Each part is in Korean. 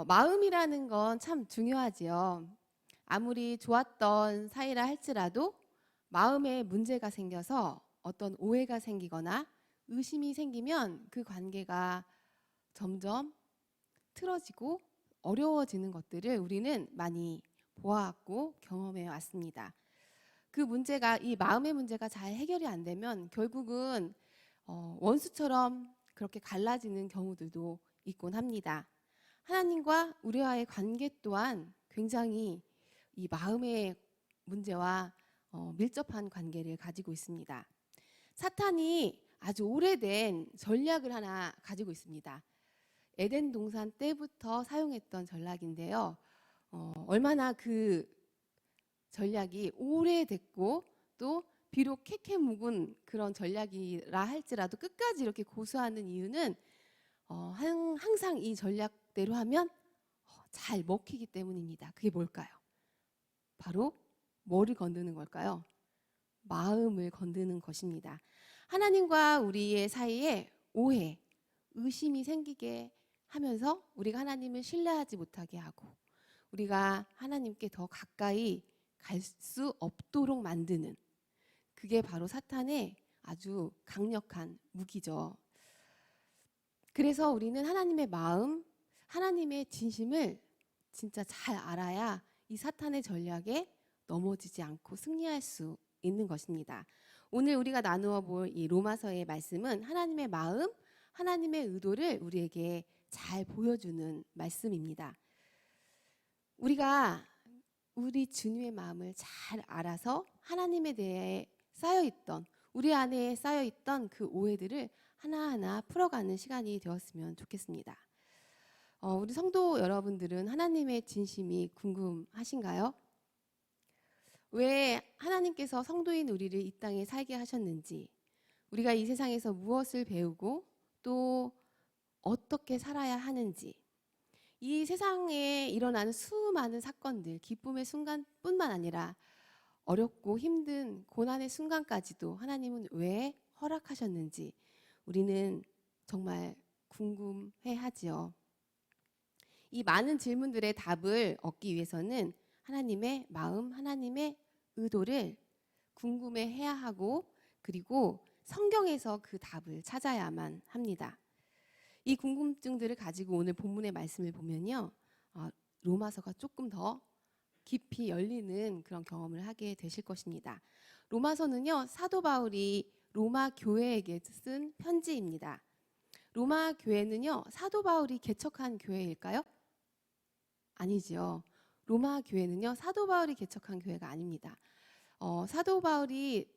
마음이라는 건 참 중요하지요. 아무리 좋았던 사이라 할지라도 마음에 문제가 생겨서 어떤 오해가 생기거나 의심이 생기면 그 관계가 점점 틀어지고 어려워지는 것들을 우리는 많이 보아왔고 경험해 왔습니다. 그 문제가, 이 마음의 문제가 잘 해결이 안 되면 결국은 원수처럼 그렇게 갈라지는 경우들도 있곤 합니다. 하나님과 우리와의 관계 또한 굉장히 이 마음의 문제와 밀접한 관계를 가지고 있습니다. 사탄이 아주 오래된 전략을 하나 가지고 있습니다. 에덴 동산 때부터 사용했던 전략인데요. 얼마나 그 전략이 오래됐고 또 비록 캐캐 묵은 그런 전략이라 할지라도 끝까지 이렇게 고수하는 이유는 항상 이 전략대로 하면 잘 먹히기 때문입니다. 그게 뭘까요? 바로 뭐를 건드는 걸까요? 마음을 건드는 것입니다. 하나님과 우리의 사이에 오해, 의심이 생기게 하면서 우리가 하나님을 신뢰하지 못하게 하고 우리가 하나님께 더 가까이 갈 수 없도록 만드는, 그게 바로 사탄의 아주 강력한 무기죠. 그래서 우리는 하나님의 마음, 하나님의 진심을 진짜 잘 알아야 이 사탄의 전략에 넘어지지 않고 승리할 수 있는 것입니다. 오늘 우리가 나누어 볼 이 로마서의 말씀은 하나님의 마음, 하나님의 의도를 우리에게 잘 보여주는 말씀입니다. 우리가 우리 주님의 마음을 잘 알아서 하나님에 대해 쌓여있던, 우리 안에 쌓여있던 그 오해들을 하나하나 풀어가는 시간이 되었으면 좋겠습니다. 우리 성도 여러분들은 하나님의 진심이 궁금하신가요? 왜 하나님께서 성도인 우리를 이 땅에 살게 하셨는지, 우리가 이 세상에서 무엇을 배우고 또 어떻게 살아야 하는지, 이 세상에 일어나는 수많은 사건들, 기쁨의 순간뿐만 아니라 어렵고 힘든 고난의 순간까지도 하나님은 왜 허락하셨는지 우리는 정말 궁금해하지요. 이 많은 질문들의 답을 얻기 위해서는 하나님의 마음, 하나님의 의도를 궁금해해야 하고, 그리고 성경에서 그 답을 찾아야만 합니다. 이 궁금증들을 가지고 오늘 본문의 말씀을 보면요, 로마서가 조금 더 깊이 열리는 그런 경험을 하게 되실 것입니다. 로마서는요, 사도 바울이 로마 교회에게 쓴 편지입니다. 로마 교회는요, 사도 바울이 개척한 교회일까요? 아니지요. 로마 교회는요, 사도 바울이 개척한 교회가 아닙니다. 사도 바울이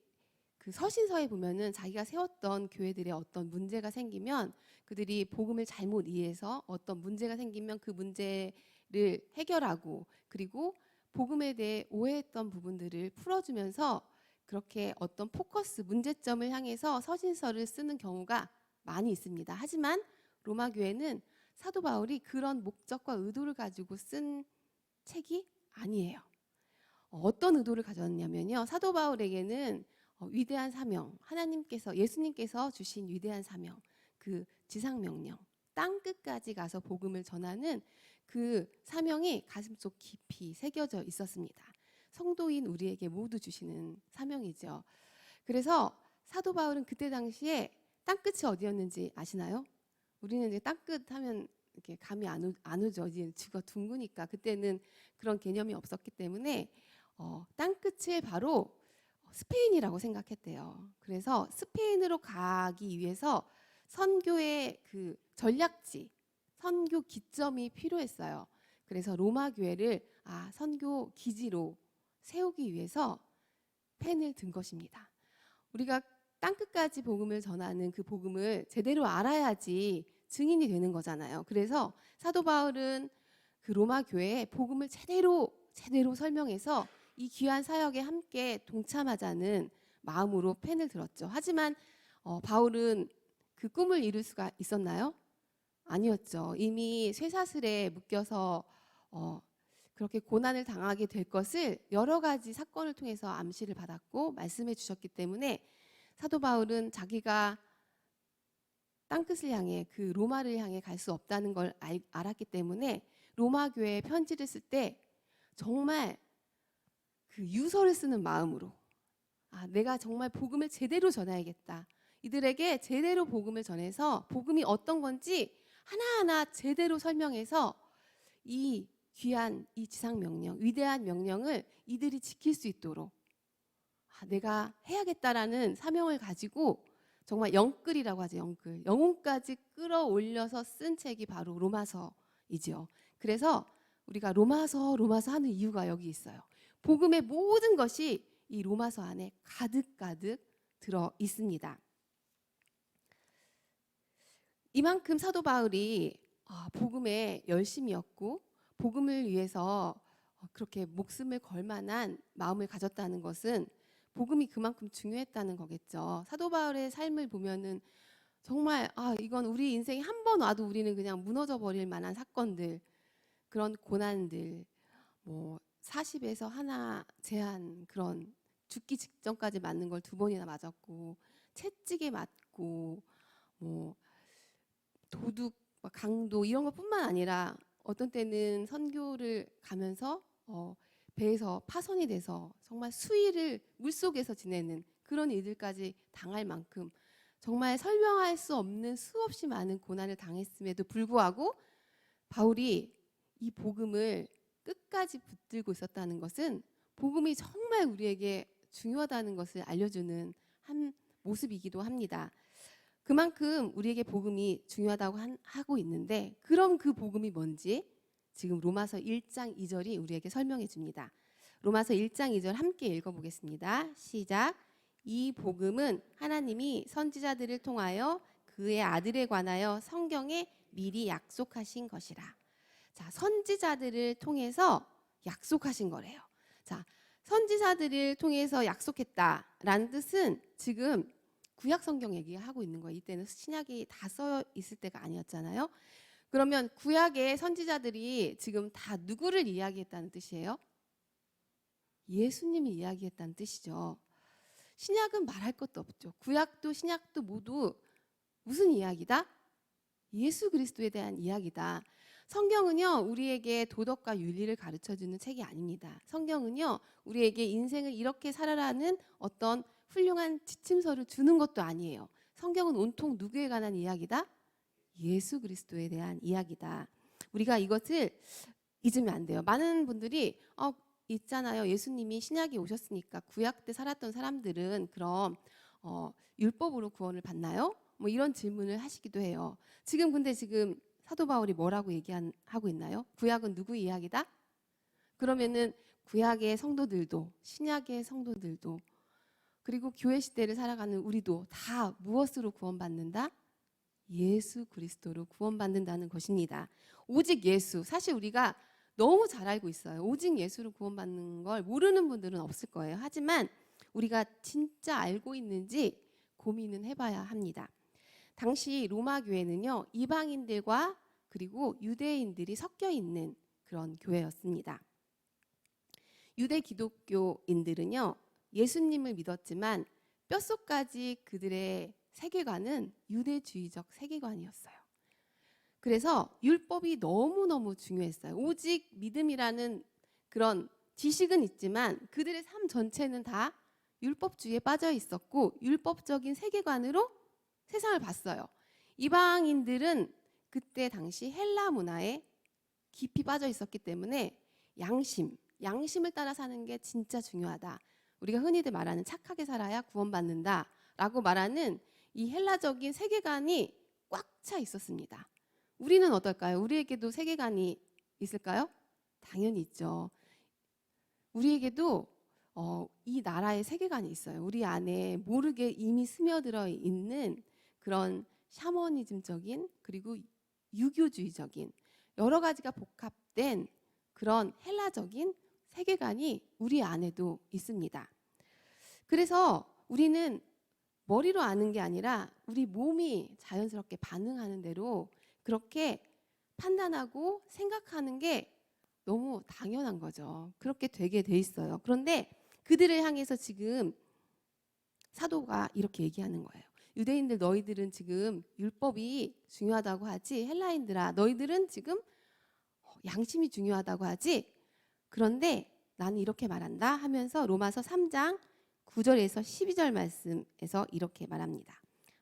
그 서신서에 보면은 자기가 세웠던 교회들의 어떤 문제가 생기면 그들이 복음을 잘못 이해해서 어떤 문제가 생기면 그 문제를 해결하고, 그리고 복음에 대해 오해했던 부분들을 풀어주면서 그렇게 어떤 포커스, 문제점을 향해서 서신서를 쓰는 경우가 많이 있습니다. 하지만 로마 교회는 사도 바울이 그런 목적과 의도를 가지고 쓴 책이 아니에요. 어떤 의도를 가졌냐면요, 사도 바울에게는 위대한 사명, 하나님께서, 예수님께서 주신 위대한 사명, 그 지상명령, 땅 끝까지 가서 복음을 전하는 그 사명이 가슴속 깊이 새겨져 있었습니다. 성도인 우리에게 모두 주시는 사명이죠. 그래서 사도 바울은 그때 당시에 땅끝이 어디였는지 아시나요? 우리는 이제 땅끝 하면 이렇게 감이 안 오죠. 이제 지구가 둥그니까. 그때는 그런 개념이 없었기 때문에 땅끝을 바로 스페인이라고 생각했대요. 그래서 스페인으로 가기 위해서 선교의 그 전략지, 선교 기점이 필요했어요. 그래서 로마 교회를 선교 기지로 세우기 위해서 펜을 든 것입니다. 우리가 땅끝까지 복음을 전하는 그 복음을 제대로 알아야지 증인이 되는 거잖아요. 그래서 사도 바울은 그 로마 교회에 복음을 제대로 설명해서 이 귀한 사역에 함께 동참하자는 마음으로 펜을 들었죠. 하지만 바울은 그 꿈을 이룰 수가 있었나요? 아니었죠. 이미 쇠사슬에 묶여서 그렇게 고난을 당하게 될 것을 여러 가지 사건을 통해서 암시를 받았고 말씀해 주셨기 때문에 사도 바울은 자기가 땅끝을 향해 그 로마를 향해 갈 수 없다는 걸 알았기 때문에 로마 교회에 편지를 쓸 때 정말 그 유서를 쓰는 마음으로 내가 정말 복음을 제대로 전해야겠다. 이들에게 제대로 복음을 전해서 복음이 어떤 건지 하나하나 제대로 설명해서 이 귀한 이 지상 명령, 위대한 명령을 이들이 지킬 수 있도록 내가 해야겠다라는 사명을 가지고 정말 영끌이라고 하죠. 영끌. 영혼까지 끌어올려서 쓴 책이 바로 로마서이죠. 그래서 우리가 로마서 하는 이유가 여기 있어요. 복음의 모든 것이 이 로마서 안에 가득가득 들어 있습니다. 이만큼 사도 바울이 복음에 열심이었고 복음을 위해서 그렇게 목숨을 걸 만한 마음을 가졌다는 것은 복음이 그만큼 중요했다는 거겠죠. 사도 바울의 삶을 보면은 정말 이건 우리 인생에 한 번 와도 우리는 그냥 무너져 버릴 만한 사건들, 그런 고난들, 뭐 40에서 하나 제한, 그런 죽기 직전까지 맞는 걸 2번이나 맞았고, 채찍에 맞고, 뭐 도둑, 강도 이런 것뿐만 아니라 어떤 때는 선교를 가면서 배에서 파손이 돼서 정말 수일을 물속에서 지내는 그런 일들까지 당할 만큼 정말 설명할 수 없는 수없이 많은 고난을 당했음에도 불구하고 바울이 이 복음을 끝까지 붙들고 있었다는 것은 복음이 정말 우리에게 중요하다는 것을 알려주는 한 모습이기도 합니다. 그만큼 우리에게 복음이 중요하다고 하고 있는데, 그럼 그 복음이 뭔지 지금 로마서 1장 2절이 우리에게 설명해 줍니다. 로마서 1장 2절 함께 읽어보겠습니다. 시작. 이 복음은 하나님이 선지자들을 통하여 그의 아들에 관하여 성경에 미리 약속하신 것이라. 자, 선지자들을 통해서 약속하신 거래요. 자, 선지자들을 통해서 약속했다라는 뜻은 지금 구약 성경 얘기하고 있는 거예요. 이때는 신약이 다 써 있을 때가 아니었잖아요. 그러면 구약의 선지자들이 지금 다 누구를 이야기했다는 뜻이에요? 예수님을 이야기했다는 뜻이죠. 신약은 말할 것도 없죠. 구약도 신약도 모두 무슨 이야기다? 예수 그리스도에 대한 이야기다. 성경은요, 우리에게 도덕과 윤리를 가르쳐주는 책이 아닙니다. 성경은요, 우리에게 인생을 이렇게 살아라는 어떤 훌륭한 지침서를 주는 것도 아니에요. 성경은 온통 누구에 관한 이야기다? 예수 그리스도에 대한 이야기다. 우리가 이것을 잊으면 안 돼요. 많은 분들이 있잖아요. 예수님이 신약에 오셨으니까 구약 때 살았던 사람들은 그럼 율법으로 구원을 받나요? 뭐 이런 질문을 하시기도 해요. 근데 지금 사도 바울이 뭐라고 얘기하고 있나요? 구약은 누구 이야기다? 그러면은 구약의 성도들도 신약의 성도들도 그리고 교회 시대를 살아가는 우리도 다 무엇으로 구원받는다? 예수 그리스도로 구원받는다는 것입니다. 오직 예수. 사실 우리가 너무 잘 알고 있어요. 오직 예수로 구원받는 걸 모르는 분들은 없을 거예요. 하지만 우리가 진짜 알고 있는지 고민은 해봐야 합니다. 당시 로마 교회는요, 이방인들과 그리고 유대인들이 섞여 있는 그런 교회였습니다. 유대 기독교인들은요, 예수님을 믿었지만 뼛속까지 그들의 세계관은 유대주의적 세계관이었어요. 그래서 율법이 너무너무 중요했어요. 오직 믿음이라는 그런 지식은 있지만 그들의 삶 전체는 다 율법주의에 빠져 있었고 율법적인 세계관으로 세상을 봤어요. 이방인들은 그때 당시 헬라 문화에 깊이 빠져 있었기 때문에 양심을 따라 사는 게 진짜 중요하다. 우리가 흔히들 말하는 착하게 살아야 구원받는다 라고 말하는 이 헬라적인 세계관이 꽉 차 있었습니다. 우리는 어떨까요? 우리에게도 세계관이 있을까요? 당연히 있죠. 우리에게도 이 나라의 세계관이 있어요. 우리 안에 모르게 이미 스며들어 있는 그런 샤머니즘적인 그리고 유교주의적인 여러 가지가 복합된 그런 헬라적인 세계관이 우리 안에도 있습니다. 그래서 우리는 머리로 아는 게 아니라 우리 몸이 자연스럽게 반응하는 대로 그렇게 판단하고 생각하는 게 너무 당연한 거죠. 그렇게 되게 돼 있어요. 그런데 그들을 향해서 지금 사도가 이렇게 얘기하는 거예요. 유대인들 너희들은 지금 율법이 중요하다고 하지, 헬라인들아 너희들은 지금 양심이 중요하다고 하지. 그런데 나는 이렇게 말한다 하면서 로마서 3장 9절에서 12절 말씀에서 이렇게 말합니다.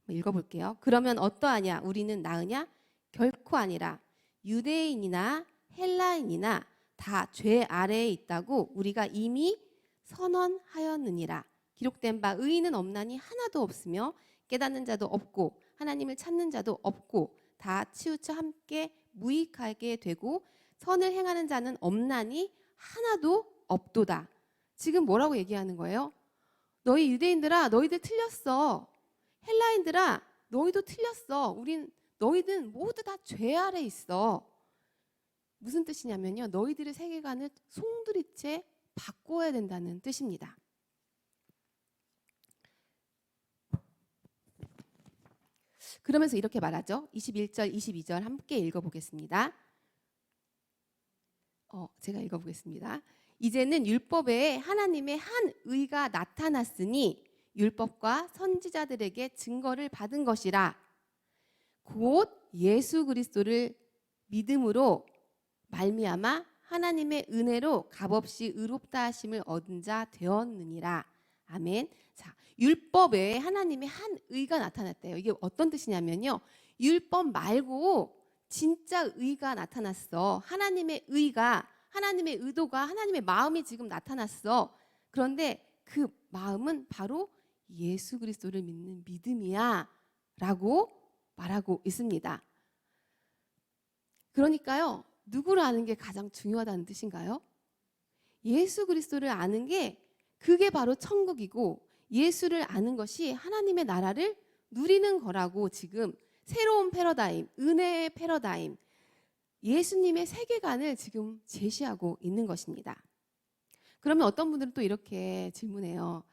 읽어볼게요. 그러면 어떠하냐? 우리는 나으냐? 결코 아니라. 유대인이나 헬라인이나 다 죄 아래에 있다고 우리가 이미 선언하였느니라. 기록된 바 의인은 없나니 하나도 없으며 깨닫는 자도 없고 하나님을 찾는 자도 없고 다 치우쳐 함께 무익하게 되고 선을 행하는 자는 없나니 하나도 없도다. 지금 뭐라고 얘기하는 거예요? 너희 유대인들아 너희들 틀렸어. 헬라인들아 너희도 틀렸어. 너희들 모두 다 죄 아래 있어. 무슨 뜻이냐면요. 너희들의 세계관을 송두리째 바꿔야 된다는 뜻입니다. 그러면서 이렇게 말하죠. 21절, 22절 함께 읽어보겠습니다. 제가 읽어보겠습니다. 이제는 율법에 하나님의 한 의가 나타났으니 율법과 선지자들에게 증거를 받은 것이라. 곧 예수 그리스도를 믿음으로 말미암아 하나님의 은혜로 값없이 의롭다 하심을 얻은 자 되었느니라. 아멘. 자, 율법에 하나님의 한 의가 나타났대요. 이게 어떤 뜻이냐면요. 율법 말고 진짜 의가 나타났어. 하나님의 의가, 하나님의 의도가, 하나님의 마음이 지금 나타났어. 그런데 그 마음은 바로 예수 그리스도를 믿는 믿음이야 라고 말하고 있습니다. 그러니까요. 누구를 아는 게 가장 중요하다는 뜻인가요? 예수 그리스도를 아는 게 그게 바로 천국이고 예수를 아는 것이 하나님의 나라를 누리는 거라고 지금 새로운 패러다임, 은혜의 패러다임, 예수님의 세계관을 지금 제시하고 있는 것입니다. 그러면 어떤 분들은 또 이렇게 질문해요.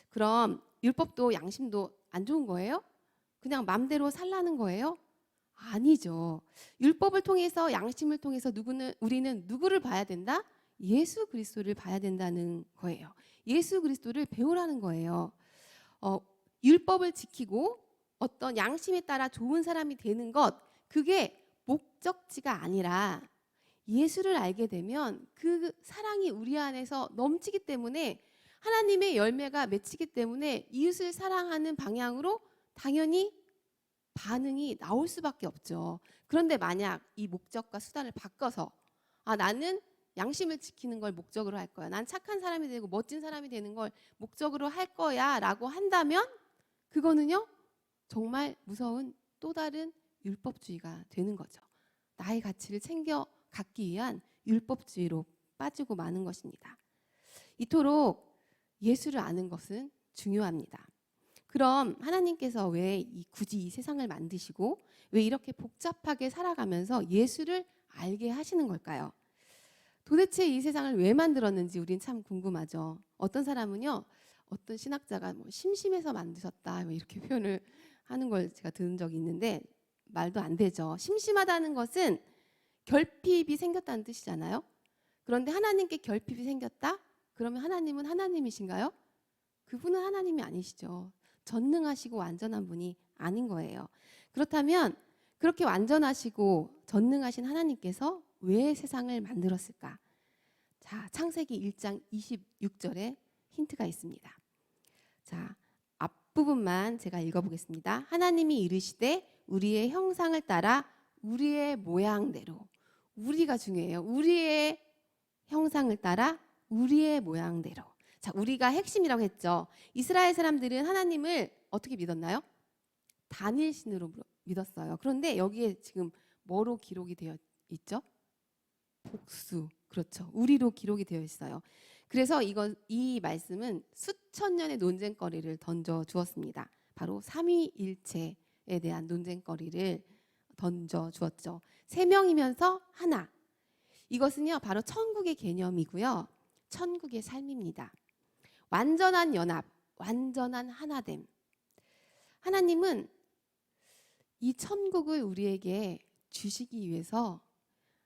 그럼 율법도 양심도 안 좋은 거예요? 그냥 맘대로 살라는 거예요? 아니죠. 율법을 통해서 양심을 통해서 우리는 누구를 봐야 된다? 예수 그리스도를 봐야 된다는 거예요. 예수 그리스도를 배우라는 거예요. 율법을 지키고 어떤 양심에 따라 좋은 사람이 되는 것, 그게 목적지가 아니라 예수를 알게 되면 그 사랑이 우리 안에서 넘치기 때문에 하나님의 열매가 맺히기 때문에 이웃을 사랑하는 방향으로 당연히 반응이 나올 수밖에 없죠. 그런데 만약 이 목적과 수단을 바꿔서 나는 양심을 지키는 걸 목적으로 할 거야. 난 착한 사람이 되고 멋진 사람이 되는 걸 목적으로 할 거야 라고 한다면 그거는요. 정말 무서운 또 다른 율법주의가 되는 거죠. 나의 가치를 챙겨 갖기 위한 율법주의로 빠지고 마는 것입니다. 이토록 예수를 아는 것은 중요합니다. 그럼 하나님께서 왜 굳이 이 세상을 만드시고 왜 이렇게 복잡하게 살아가면서 예수를 알게 하시는 걸까요? 도대체 이 세상을 왜 만들었는지 우린 참 궁금하죠. 어떤 사람은요, 어떤 신학자가 심심해서 만드셨다 이렇게 표현을 하는 걸 제가 들은 적이 있는데 말도 안 되죠. 심심하다는 것은 결핍이 생겼다는 뜻이잖아요. 그런데 하나님께 결핍이 생겼다? 그러면 하나님은 하나님이신가요? 그분은 하나님이 아니시죠. 전능하시고 완전한 분이 아닌 거예요. 그렇다면 그렇게 완전하시고 전능하신 하나님께서 왜 세상을 만들었을까? 자, 창세기 1장 26절에 힌트가 있습니다. 자, 앞부분만 제가 읽어보겠습니다. 하나님이 이르시되 우리의 형상을 따라 우리의 모양대로. 우리가 중요해요. 우리의 형상을 따라 우리의 모양대로. 자, 우리가 핵심이라고 했죠. 이스라엘 사람들은 하나님을 어떻게 믿었나요? 단일신으로 믿었어요. 그런데 여기에 지금 뭐로 기록이 되어 있죠? 복수. 그렇죠. 우리로 기록이 되어 있어요. 그래서 이 말씀은 수천 년의 논쟁거리를 던져 주었습니다. 바로 삼위일체에 대한 논쟁거리를 던져 주었죠. 세 명이면서 하나. 이것은요, 바로 천국의 개념이고요. 천국의 삶입니다. 완전한 연합, 완전한 하나됨. 하나님은 이 천국을 우리에게 주시기 위해서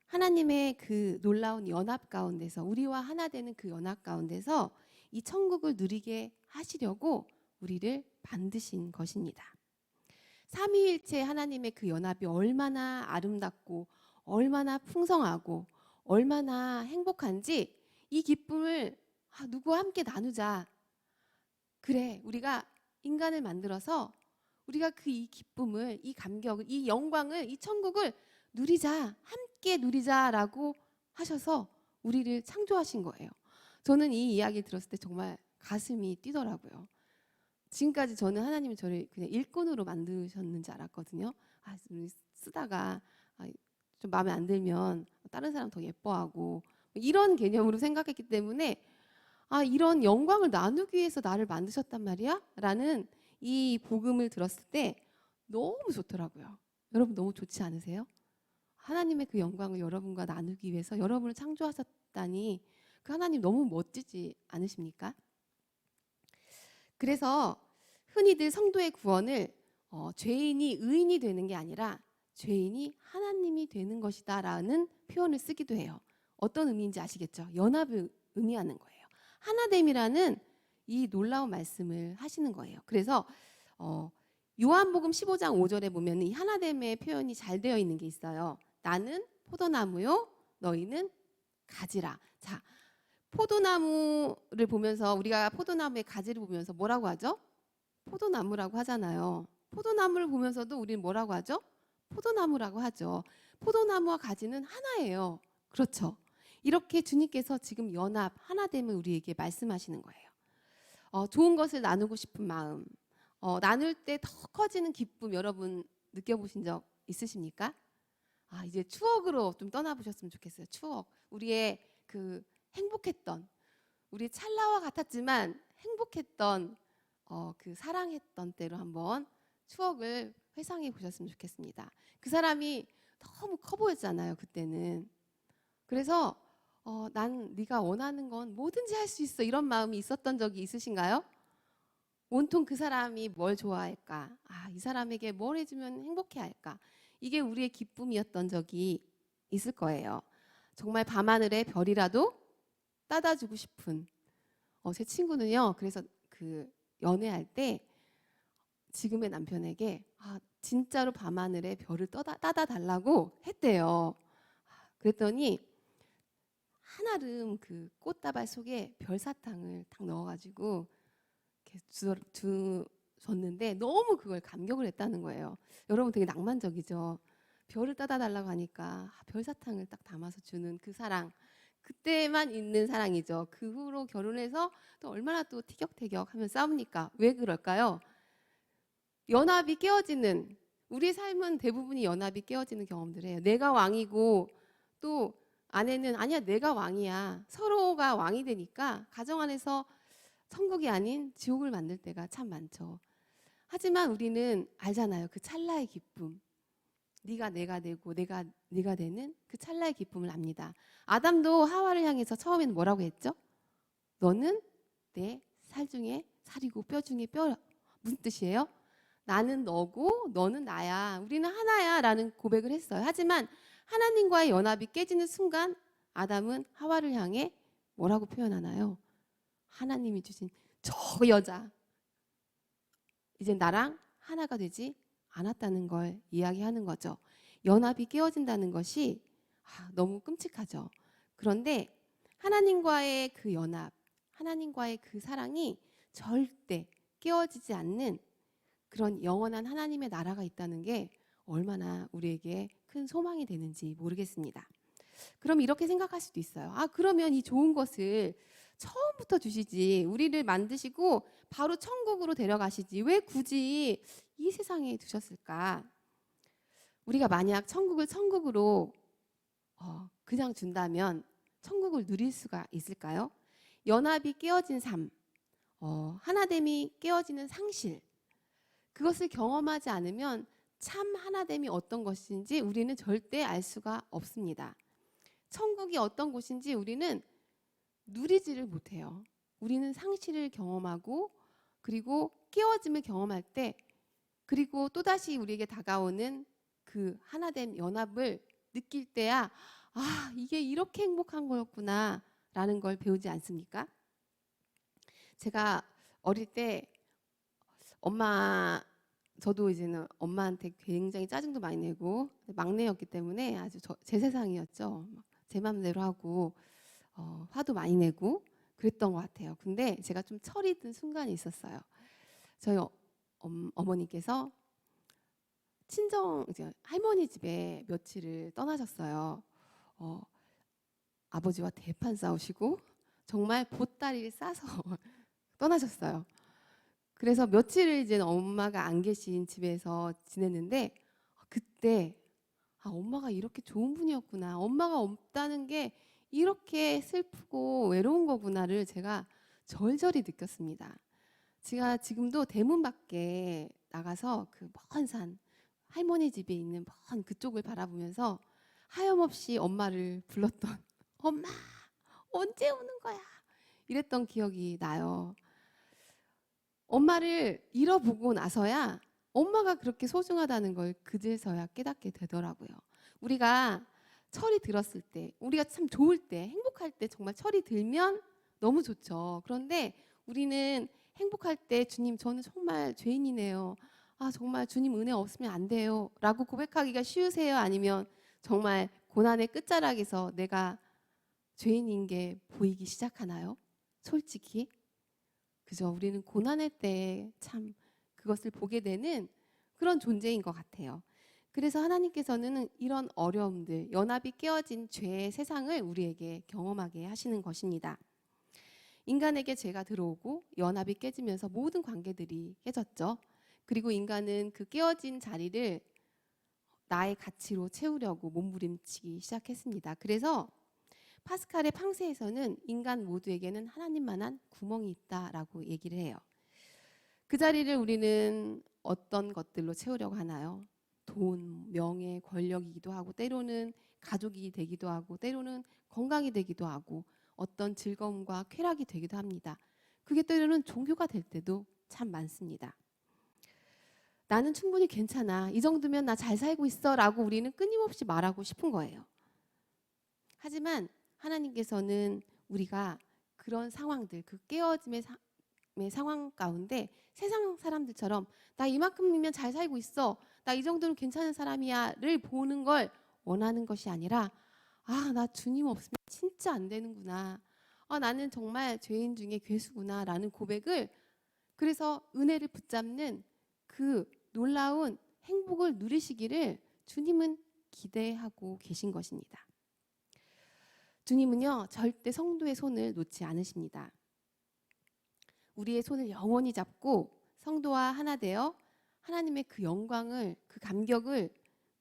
하나님의 그 놀라운 연합 가운데서 우리와 하나 되는 그 연합 가운데서 이 천국을 누리게 하시려고 우리를 만드신 것입니다. 삼위일체 하나님의 그 연합이 얼마나 아름답고 얼마나 풍성하고 얼마나 행복한지 이 기쁨을 누구와 함께 나누자. 그래, 우리가 인간을 만들어서 우리가 그 이 기쁨을, 이 감격을, 이 영광을, 이 천국을 누리자, 함께 누리자라고 하셔서 우리를 창조하신 거예요. 저는 이 이야기 들었을 때 정말 가슴이 뛰더라고요. 지금까지 저는 하나님이 저를 그냥 일꾼으로 만드셨는지 알았거든요. 쓰다가 좀 마음에 안 들면 다른 사람 더 예뻐하고 이런 개념으로 생각했기 때문에 이런 영광을 나누기 위해서 나를 만드셨단 말이야? 라는 이 복음을 들었을 때 너무 좋더라고요. 여러분 너무 좋지 않으세요? 하나님의 그 영광을 여러분과 나누기 위해서 여러분을 창조하셨다니 그 하나님 너무 멋지지 않으십니까? 그래서 흔히들 성도의 구원을 죄인이 의인이 되는 게 아니라 죄인이 하나님이 되는 것이다 라는 표현을 쓰기도 해요. 어떤 의미인지 아시겠죠? 연합을 의미하는 거예요. 하나됨이라는 이 놀라운 말씀을 하시는 거예요. 그래서 요한복음 15장 5절에 보면 이 하나됨의 표현이 잘 되어 있는 게 있어요. 나는 포도나무요, 너희는 가지라. 자, 포도나무를 보면서 우리가 포도나무의 가지를 보면서 뭐라고 하죠? 포도나무라고 하잖아요. 포도나무를 보면서도 우리는 뭐라고 하죠? 포도나무라고 하죠. 포도나무와 가지는 하나예요. 그렇죠. 이렇게 주님께서 지금 연합, 하나됨을 우리에게 말씀하시는 거예요. 좋은 것을 나누고 싶은 마음, 나눌 때 더 커지는 기쁨 여러분 느껴보신 적 있으십니까? 이제 추억으로 좀 떠나보셨으면 좋겠어요. 추억. 우리의 그 행복했던, 우리 찰나와 같았지만 행복했던 그 사랑했던 때로 한번 추억을 회상해 보셨으면 좋겠습니다. 그 사람이 너무 커 보였잖아요, 그때는. 그래서 난 네가 원하는 건 뭐든지 할 수 있어 이런 마음이 있었던 적이 있으신가요? 온통 그 사람이 뭘 좋아할까? 이 사람에게 뭘 해주면 행복해할까? 이게 우리의 기쁨이었던 적이 있을 거예요. 정말 밤하늘의 별이라도 따다 주고 싶은 제 친구는요. 그래서 그 연애할 때 지금의 남편에게 진짜로 밤하늘의 별을 따다 달라고 했대요. 그랬더니 한아름 그 꽃다발 속에 별사탕을 딱 넣어가지고 이렇게 줬는데 너무 그걸 감격을 했다는 거예요. 여러분 되게 낭만적이죠. 별을 따다 달라고 하니까 별사탕을 딱 담아서 주는 그 사랑. 그때만 있는 사랑이죠. 그 후로 결혼해서 또 얼마나 또 티격태격 하면 싸웁니까? 왜 그럴까요? 연합이 깨어지는, 우리 삶은 대부분이 연합이 깨어지는 경험들을 해요. 내가 왕이고 또 아내는 아니야 내가 왕이야. 서로가 왕이 되니까 가정 안에서 천국이 아닌 지옥을 만들 때가 참 많죠. 하지만 우리는 알잖아요. 그 찰나의 기쁨. 네가 내가 되고 내가 네가 되는 그 찰나의 기쁨을 압니다. 아담도 하와를 향해서 처음에는 뭐라고 했죠? 너는 내 살 중에 살이고 뼈 중에 뼈. 무슨 뜻이에요? 나는 너고 너는 나야. 우리는 하나야 라는 고백을 했어요. 하지만 하나님과의 연합이 깨지는 순간 아담은 하와를 향해 뭐라고 표현하나요? 하나님이 주신 저 여자 이제 나랑 하나가 되지 않았다는 걸 이야기하는 거죠. 연합이 깨어진다는 것이 너무 끔찍하죠. 그런데 하나님과의 그 연합, 하나님과의 그 사랑이 절대 깨어지지 않는 그런 영원한 하나님의 나라가 있다는 게 얼마나 우리에게 큰 소망이 되는지 모르겠습니다. 그럼 이렇게 생각할 수도 있어요. 그러면 이 좋은 것을 처음부터 주시지 우리를 만드시고 바로 천국으로 데려가시지 왜 굳이 이 세상에 두셨을까? 우리가 만약 천국을 천국으로 그냥 준다면 천국을 누릴 수가 있을까요? 연합이 깨어진 삶, 하나됨이 깨어지는 상실, 그것을 경험하지 않으면 참 하나됨이 어떤 것인지 우리는 절대 알 수가 없습니다. 천국이 어떤 곳인지 우리는 누리지를 못해요. 우리는 상실을 경험하고 그리고 깨어짐을 경험할 때 그리고 또다시 우리에게 다가오는 그 하나된 연합을 느낄 때야 이게 이렇게 행복한 거였구나 라는 걸 배우지 않습니까? 제가 어릴 때 엄마 저도 이제는 엄마한테 굉장히 짜증도 많이 내고 막내였기 때문에 아주 제 세상이었죠. 제 맘대로 하고 화도 많이 내고 그랬던 것 같아요. 근데 제가 좀 철이 든 순간이 있었어요. 저희 어머니께서 친정 이제 할머니 집에 며칠을 떠나셨어요. 어, 아버지와 대판 싸우시고 정말 보따리를 싸서 떠나셨어요. 그래서 며칠을 이제 엄마가 안 계신 집에서 지냈는데 그때 엄마가 이렇게 좋은 분이었구나. 엄마가 없다는 게 이렇게 슬프고 외로운 거구나를 제가 절절히 느꼈습니다. 제가 지금도 대문 밖에 나가서 그 먼 산 할머니 집에 있는 먼 그쪽을 바라보면서 하염없이 엄마를 불렀던 엄마 언제 오는 거야? 이랬던 기억이 나요. 엄마를 잃어보고 나서야 엄마가 그렇게 소중하다는 걸 그제서야 깨닫게 되더라고요. 우리가 철이 들었을 때, 우리가 참 좋을 때, 행복할 때 정말 철이 들면 너무 좋죠. 그런데 우리는 행복할 때 주님 저는 정말 죄인이네요. 정말 주님 은혜 없으면 안 돼요. 라고 고백하기가 쉬우세요? 아니면 정말 고난의 끝자락에서 내가 죄인인 게 보이기 시작하나요? 솔직히. 그죠? 우리는 고난의 때에 참 그것을 보게 되는 그런 존재인 것 같아요. 그래서 하나님께서는 이런 어려움들, 연합이 깨어진 죄의 세상을 우리에게 경험하게 하시는 것입니다. 인간에게 죄가 들어오고 연합이 깨지면서 모든 관계들이 깨졌죠. 그리고 인간은 그 깨어진 자리를 나의 가치로 채우려고 몸부림치기 시작했습니다. 그래서 파스칼의 팡세에서는 인간 모두에게는 하나님만한 구멍이 있다라고 얘기를 해요. 그 자리를 우리는 어떤 것들로 채우려고 하나요? 돈, 명예, 권력이기도 하고 때로는 가족이 되기도 하고 때로는 건강이 되기도 하고 어떤 즐거움과 쾌락이 되기도 합니다. 그게 때로는 종교가 될 때도 참 많습니다. 나는 충분히 괜찮아. 이 정도면 나 잘 살고 있어 라고 우리는 끊임없이 말하고 싶은 거예요. 하지만 하나님께서는 우리가 그런 상황들, 그 깨어짐의 상황 가운데 세상 사람들처럼 나 이만큼이면 잘 살고 있어. 나 이 정도는 괜찮은 사람이야를 보는 걸 원하는 것이 아니라 나 주님 없으면 진짜 안 되는구나. 나는 정말 죄인 중에 괴수구나 라는 고백을 그래서 은혜를 붙잡는 그 놀라운 행복을 누리시기를 주님은 기대하고 계신 것입니다. 주님은요 절대 성도의 손을 놓지 않으십니다. 우리의 손을 영원히 잡고 성도와 하나 되어 하나님의 그 영광을 그 감격을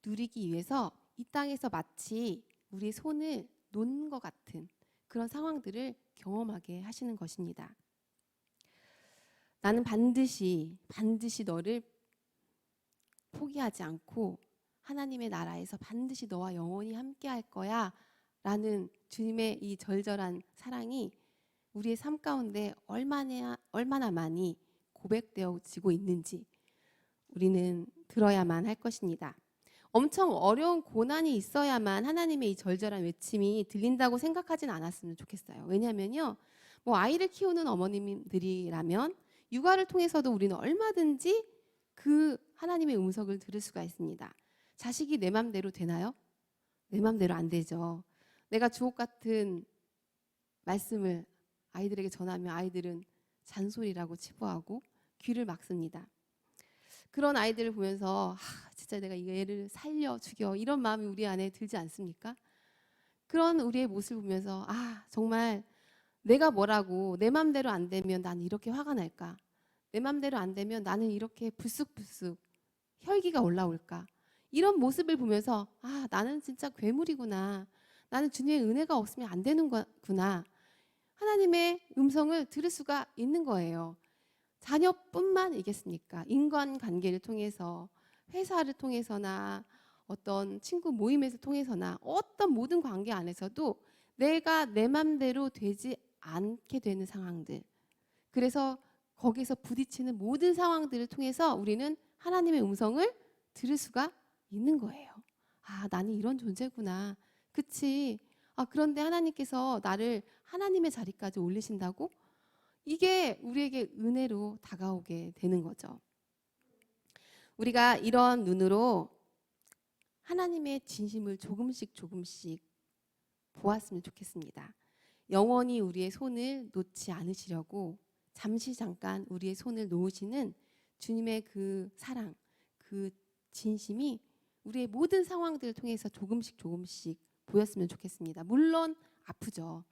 누리기 위해서 이 땅에서 마치 우리의 손을 놓는 것 같은 그런 상황들을 경험하게 하시는 것입니다. 나는 반드시 너를 포기하지 않고 하나님의 나라에서 반드시 너와 영원히 함께 할 거야 라는 주님의 이 절절한 사랑이 우리의 삶 가운데 얼마나 많이 고백되어지고 있는지 우리는 들어야만 할 것입니다. 엄청 어려운 고난이 있어야만 하나님의 이 절절한 외침이 들린다고 생각하진 않았으면 좋겠어요. 왜냐하면요, 아이를 키우는 어머님들이라면 육아를 통해서도 우리는 얼마든지 그 하나님의 음성을 들을 수가 있습니다. 자식이 내 맘대로 되나요? 내 맘대로 안 되죠. 내가 주옥 같은 말씀을 아이들에게 전하면 아이들은 잔소리라고 치부하고 귀를 막습니다. 그런 아이들을 보면서 진짜 내가 이 애를 살려 죽여 이런 마음이 우리 안에 들지 않습니까? 그런 우리의 모습을 보면서 정말 내가 뭐라고 내 맘대로 안 되면 난 이렇게 화가 날까? 내 맘대로 안 되면 나는 이렇게 불쑥불쑥 혈기가 올라올까? 이런 모습을 보면서 나는 진짜 괴물이구나. 나는 주님의 은혜가 없으면 안 되는 거구나. 하나님의 음성을 들을 수가 있는 거예요. 자녀뿐만이겠습니까? 인간관계를 통해서 회사를 통해서나 어떤 친구 모임에서 통해서나 어떤 모든 관계 안에서도 내가 내 맘대로 되지 않게 되는 상황들, 그래서 거기서 부딪히는 모든 상황들을 통해서 우리는 하나님의 음성을 들을 수가 있는 거예요. 나는 이런 존재구나. 그치? 그런데 하나님께서 나를 하나님의 자리까지 올리신다고? 이게 우리에게 은혜로 다가오게 되는 거죠. 우리가 이런 눈으로 하나님의 진심을 조금씩 보았으면 좋겠습니다. 영원히 우리의 손을 놓지 않으시려고 잠시 잠깐 우리의 손을 놓으시는 주님의 그 사랑, 그 진심이 우리의 모든 상황들을 통해서 조금씩 보였으면 좋겠습니다. 물론 아프죠.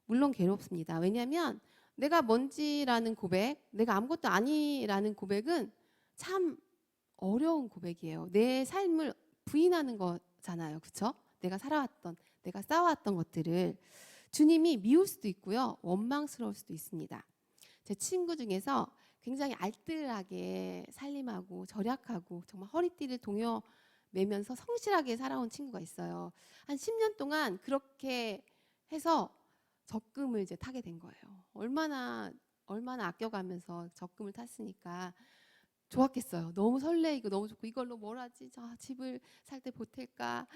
물론 괴롭습니다. 왜냐하면 내가 뭔지라는 고백, 내가 아무것도 아니라는 고백은 참 어려운 고백이에요. 내 삶을 부인하는 거잖아요. 그렇죠? 내가 살아왔던, 내가 쌓아왔던 것들을 주님이 미울 수도 있고요. 원망스러울 수도 있습니다. 제 친구 중에서 굉장히 알뜰하게 살림하고 절약하고 정말 허리띠를 동여 매면서 성실하게 살아온 친구가 있어요. 한 10년 동안 그렇게 해서 적금을 이제 타게 된 거예요. 얼마나 아껴가면서 적금을 탔으니까 좋았겠어요. 너무 설레이고 너무 좋고 이걸로 뭘 하지? 집을 살 때 보탤까?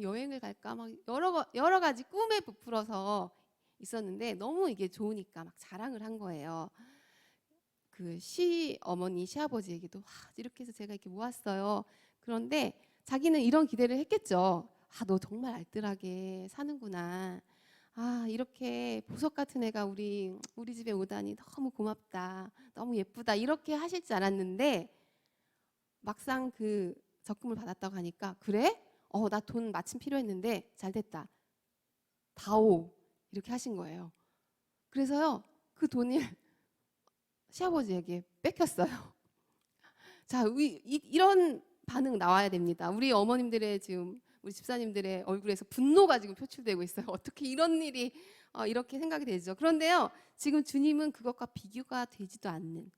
여행을 갈까? 막 여러 가지 꿈에 부풀어서 있었는데 너무 이게 좋으니까 막 자랑을 한 거예요. 그 시어머니, 시아버지에게도 이렇게 해서 제가 이렇게 모았어요. 그런데 자기는 이런 기대를 했겠죠. 너 정말 알뜰하게 사는구나. 이렇게 보석 같은 애가 우리 집에 오다니 너무 고맙다. 너무 예쁘다. 이렇게 하실 줄 알았는데 막상 그 적금을 받았다고 하니까 그래? 나 돈 마침 필요했는데 잘 됐다. 다오. 이렇게 하신 거예요. 그래서요. 그 돈을 시아버지에게 뺏겼어요. 자, 이런 반응 나와야 됩니다. 우리 어머님들의 지금 우리 집사님들의 얼굴에서 분노가 지금 표출되고 있어요. 어떻게 이런 일이 이렇게 생각이 되죠. 그런데요, 지금 주님은 그것과 비교가 되지도 않는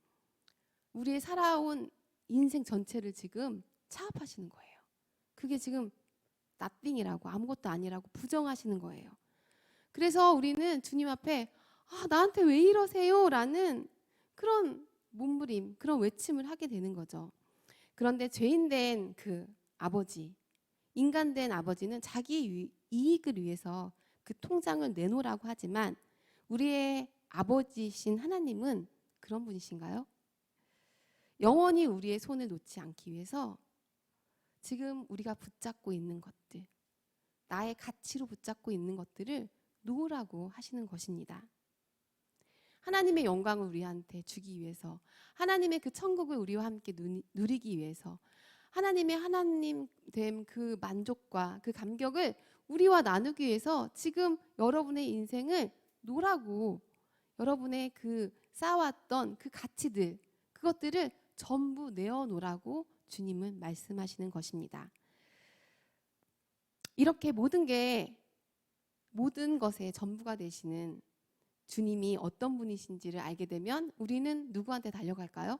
우리의 살아온 인생 전체를 지금 차압하시는 거예요. 그게 지금 nothing이라고, 아무것도 아니라고 부정하시는 거예요. 그래서 우리는 주님 앞에 나한테 왜 이러세요? 라는 그런 몸부림, 그런 외침을 하게 되는 거죠. 그런데 죄인된 그 아버지, 인간된 아버지는 자기 이익을 위해서 그 통장을 내놓으라고 하지만 우리의 아버지신 하나님은 그런 분이신가요? 영원히 우리의 손을 놓지 않기 위해서 지금 우리가 붙잡고 있는 것들, 나의 가치로 붙잡고 있는 것들을 놓으라고 하시는 것입니다. 하나님의 영광을 우리한테 주기 위해서, 하나님의 그 천국을 우리와 함께 누리기 위해서, 하나님의 하나님됨 그 만족과 그 감격을 우리와 나누기 위해서 지금 여러분의 인생을 놓으라고, 여러분의 그 쌓아왔던 그 가치들, 그것들을 전부 내어놓으라고 주님은 말씀하시는 것입니다. 이렇게 모든 것의 전부가 되시는 주님이 어떤 분이신지를 알게 되면 우리는 누구한테 달려갈까요?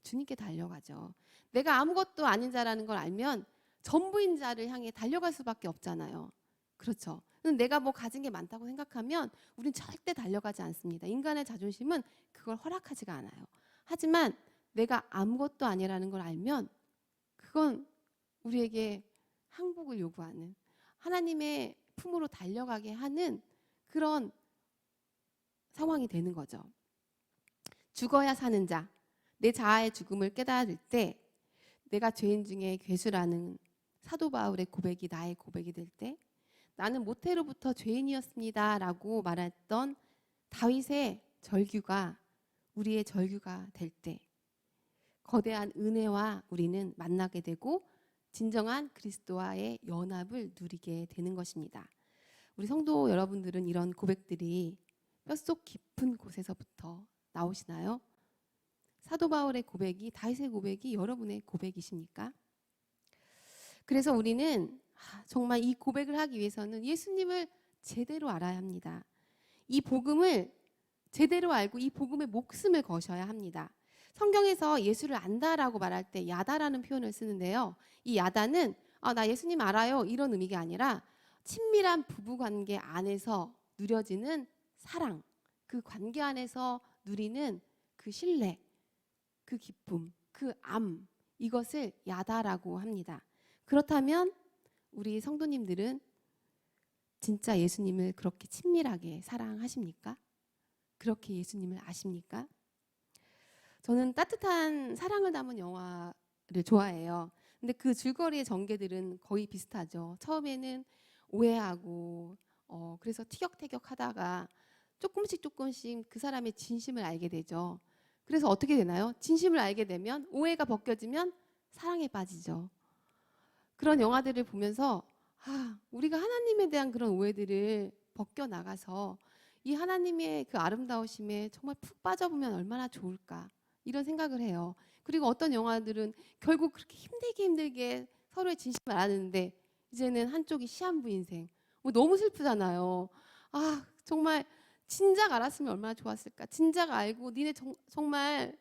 주님께 달려가죠. 내가 아무것도 아닌 자라는 걸 알면 전부인 자를 향해 달려갈 수밖에 없잖아요. 그렇죠. 내가 뭐 가진 게 많다고 생각하면 우린 절대 달려가지 않습니다. 인간의 자존심은 그걸 허락하지가 않아요. 하지만 내가 아무것도 아니라는 걸 알면 그건 우리에게 항복을 요구하는, 하나님의 품으로 달려가게 하는 그런 상황이 되는 거죠. 죽어야 사는 자, 내 자아의 죽음을 깨달을 때 내가 죄인 중에 괴수라는 사도 바울의 고백이 나의 고백이 될 때, 나는 모태로부터 죄인이었습니다 라고 말했던 다윗의 절규가 우리의 절규가 될 때 거대한 은혜와 우리는 만나게 되고 진정한 그리스도와의 연합을 누리게 되는 것입니다. 우리 성도 여러분들은 이런 고백들이 뼛속 깊은 곳에서부터 나오시나요? 사도 바울의 고백이, 다윗의 고백이 여러분의 고백이십니까? 그래서 우리는 정말 이 고백을 하기 위해서는 예수님을 제대로 알아야 합니다. 이 복음을 제대로 알고 이 복음에 목숨을 거셔야 합니다. 성경에서 예수를 안다라고 말할 때 야다라는 표현을 쓰는데요. 이 야다는 나 예수님 알아요 이런 의미가 아니라 친밀한 부부관계 안에서 누려지는 사랑, 그 관계 안에서 누리는 그 신뢰, 그 기쁨, 그 암, 이것을 야다라고 합니다. 그렇다면 우리 성도님들은 진짜 예수님을 그렇게 친밀하게 사랑하십니까? 그렇게 예수님을 아십니까? 저는 따뜻한 사랑을 담은 영화를 좋아해요. 근데 그 줄거리의 전개들은 거의 비슷하죠. 처음에는 오해하고 그래서 티격태격 하다가 조금씩 그 사람의 진심을 알게 되죠. 그래서 어떻게 되나요? 진심을 알게 되면 오해가 벗겨지면 사랑에 빠지죠. 그런 영화들을 보면서 우리가 하나님에 대한 그런 오해들을 벗겨 나가서 이 하나님의 그 아름다우심에 정말 푹 빠져보면 얼마나 좋을까 이런 생각을 해요. 그리고 어떤 영화들은 결국 그렇게 힘들게 서로의 진심을 알았는데 이제는 한쪽이 시한부 인생. 너무 슬프잖아요. 정말 진작 알았으면 얼마나 좋았을까. 진작 알고 니네 정말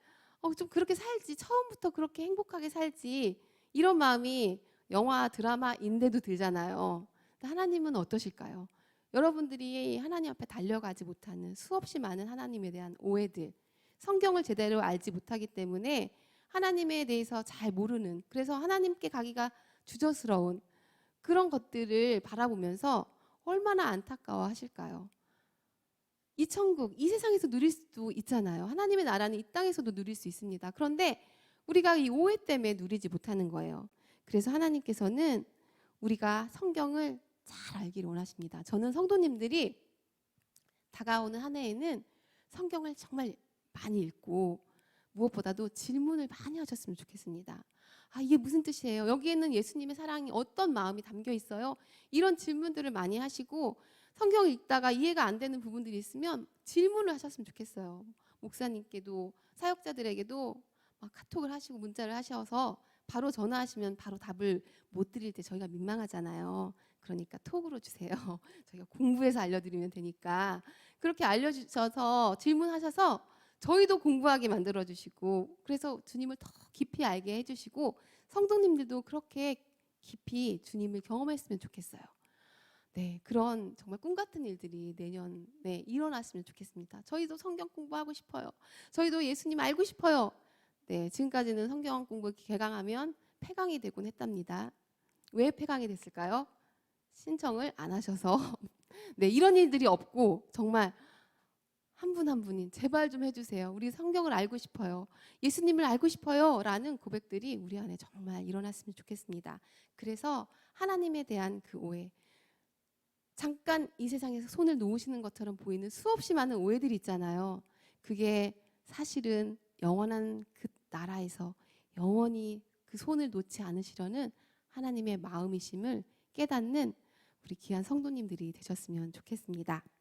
좀 그렇게 살지. 처음부터 그렇게 행복하게 살지. 이런 마음이 영화 드라마인데도 들잖아요. 하나님은 어떠실까요? 여러분들이 하나님 앞에 달려가지 못하는 수없이 많은 하나님에 대한 오해들, 성경을 제대로 알지 못하기 때문에 하나님에 대해서 잘 모르는, 그래서 하나님께 가기가 주저스러운 그런 것들을 바라보면서 얼마나 안타까워 하실까요? 이 천국, 이 세상에서 누릴 수도 있잖아요. 하나님의 나라는 이 땅에서도 누릴 수 있습니다. 그런데 우리가 이 오해 때문에 누리지 못하는 거예요. 그래서 하나님께서는 우리가 성경을 잘 알기를 원하십니다. 저는 성도님들이 다가오는 한 해에는 성경을 정말 많이 읽고 무엇보다도 질문을 많이 하셨으면 좋겠습니다. 이게 무슨 뜻이에요? 여기에는 예수님의 사랑이 어떤 마음이 담겨 있어요? 이런 질문들을 많이 하시고 성경을 읽다가 이해가 안 되는 부분들이 있으면 질문을 하셨으면 좋겠어요. 목사님께도 사역자들에게도 막 카톡을 하시고 문자를 하셔서 바로 전화하시면 바로 답을 못 드릴 때 저희가 민망하잖아요. 그러니까 톡으로 주세요. 저희가 공부해서 알려드리면 되니까. 그렇게 알려주셔서 질문하셔서 저희도 공부하게 만들어주시고, 그래서 주님을 더 깊이 알게 해주시고 성도님들도 그렇게 깊이 주님을 경험했으면 좋겠어요. 네, 그런 정말 꿈 같은 일들이 내년에 일어났으면 좋겠습니다. 저희도 성경 공부하고 싶어요. 저희도 예수님 알고 싶어요. 네, 지금까지는 성경 공부 개강하면 폐강이 되곤 했답니다. 왜 폐강이 됐을까요? 신청을 안 하셔서. 네, 이런 일들이 없고 정말 한 분 한 분이 제발 좀 해주세요. 우리 성경을 알고 싶어요. 예수님을 알고 싶어요. 라는 고백들이 우리 안에 정말 일어났으면 좋겠습니다. 그래서 하나님에 대한 그 오해, 잠깐 이 세상에서 손을 놓으시는 것처럼 보이는 수없이 많은 오해들이 있잖아요. 그게 사실은 영원한 그 나라에서 영원히 그 손을 놓지 않으시려는 하나님의 마음이심을 깨닫는 우리 귀한 성도님들이 되셨으면 좋겠습니다.